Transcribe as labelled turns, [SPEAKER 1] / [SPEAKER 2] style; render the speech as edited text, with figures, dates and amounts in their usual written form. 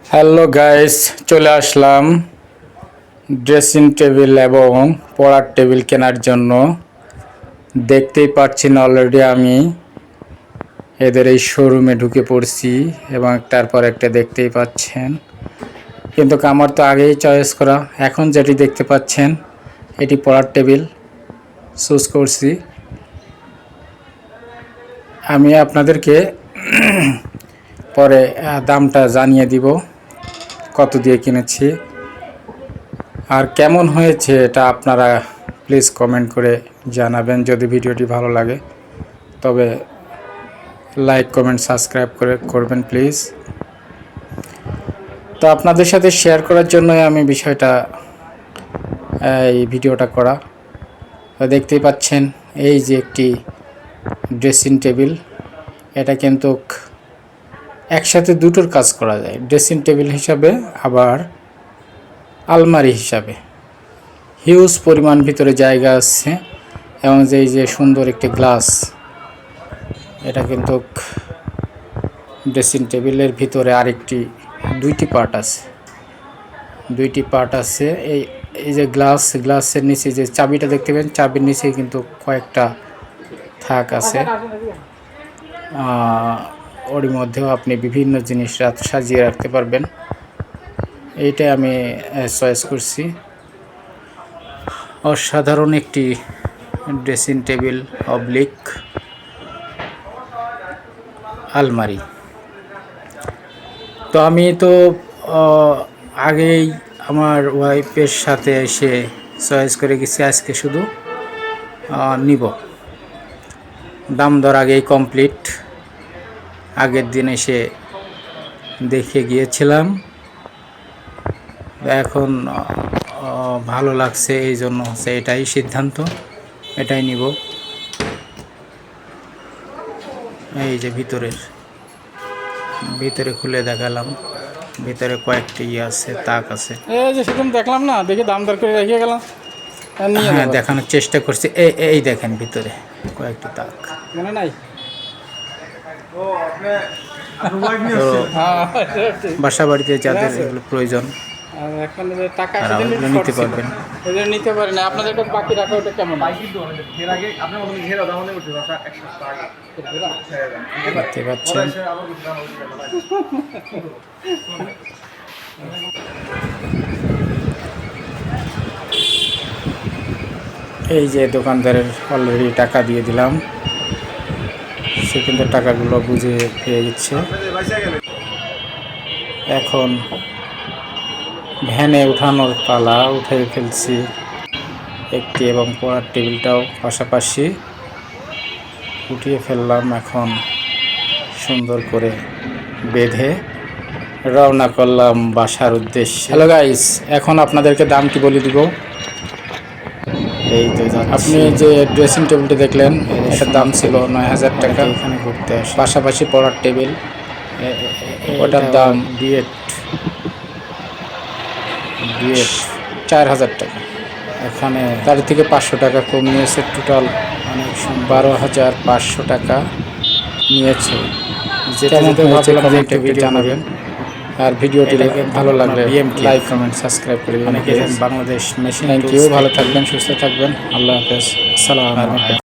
[SPEAKER 1] Hello guys, চলে আসলাম dressing table এবং পড়ার টেবিল কেনার জন্য। দেখতেই পাচ্ছেন অলরেডি আমি এদের এই শোরুমে ঢুকে পড়ছি এবং তারপর একটা দেখতেই পাচ্ছেন, কিন্তু আমার তো আগেই চয়েস করা। এখন যেটি দেখতে পাচ্ছেন এটি পড়ার টেবিল চুজ করছি। আমি আপনাদেরকে পরে দামটা জানিয়ে দিব কত দিয়ে কিনেছি আর কেমন হয়েছে এটা আপনারা প্লিজ কমেন্ট করে জানাবেন। যদি ভিডিওটি ভালো লাগে তবে লাইক কমেন্ট সাবস্ক্রাইব করবেন প্লিজ। তো আপনাদের সাথে শেয়ার করার জন্যই আমি বিষয়টা এই ভিডিওটা করা। দেখতেই পাচ্ছেন এই যে একটি ড্রেসিং টেবিল, এটা কিন্তু একসাথে দুটোর কাজ করা যায়, ড্রেসিং টেবিল হিসাবে আবার আলমারি হিসাবে। হিউজ পরিমাণ ভিতরে জায়গা আছে এবং এই যে সুন্দর একটি গ্লাস, এটা কিন্তু ড্রেসিং টেবিলের ভিতরে আরেকটি দুইটি পার্ট আছে। এই যে গ্লাসের নিচে যে চাবিটা দেখতে পাবেন, চাবির নিচে কিন্তু কয়েকটা থাক আছে। ওর মধ্যেও আপনি বিভিন্ন জিনিস সাজিয়ে রাখতে পারবেন। এইটাই আমি চয়েস করছি। অসাধারণ একটি ড্রেসিং টেবিল অবলিক আলমারি। তো আমি তো আগেই আমার ওয়াইফের সাথে এসে চয়েস করে গেছি, আজকে শুধু নিব। দাম দর আগেই কমপ্লিট, আগের দিন এসে দেখে গিয়েছিলাম। এখন ভালো লাগছে, এই জন্য হচ্ছে এটাই সিদ্ধান্ত, এটাই নিব। এই যে ভিতরে খুলে দেখালাম, ভিতরে কয়েকটি আছে, তাক আছে।
[SPEAKER 2] এই যে সেদিন দেখলাম না, দেখে দাম দর করে রেখে গেলাম।
[SPEAKER 1] হ্যাঁ, দেখানোর চেষ্টা করছি। এই দেখেন ভিতরে কয়েকটি তাক
[SPEAKER 2] মনে নাই।
[SPEAKER 1] বাসা বাড়িতে যাদের এগুলো প্রয়োজন নিতে পারবেন।
[SPEAKER 2] নিতে পারেন না, আপনাদের কাছে বাকি রাখা ওটা কেমন?
[SPEAKER 1] দেখতে পাচ্ছেন এই যে দোকানদারের অলরেডি টাকা দিয়ে দিলাম, সে কিন্তু টাকাগুলো বুঝে পেয়ে গেছে। এখন ভ্যানে উঠানোর পালা, উঠে ফেলছি একটি এবং পড়ার টেবিলটাও পাশাপাশি উঠিয়ে ফেললাম। এখন সুন্দর করে বেঁধে রওনা করলাম বাসার উদ্দেশ্যে। হ্যালো গাইস, এখন আপনাদেরকে দামটি বলে দিব। এই তো আপনি যে ড্রেসিং টেবিলটি দেখলেন, এটার দাম ছিল ৯,০০০ টাকা। এখানে ঘুরতে আসে, পাশাপাশি পড়ার টেবিল, ওটার দাম ডিএট ৪,০০০ টাকা। এখানে তার থেকে ৫০০ টাকা কম নিয়েছে, টোটাল ১২,৫০০ টাকা নিয়েছে। কেমন হয়েছে কমেন্টে জানাবেন। আর ভিডিওটি ভালো লাগলে লাইক কমেন্ট সাবস্ক্রাইব করে বাংলাদেশ মেশিন। থ্যাংক ইউ, ভালো থাকবেন, সুস্থ থাকবেন, আল্লাহ হাফেজ, আসসালামু আলাইকুম।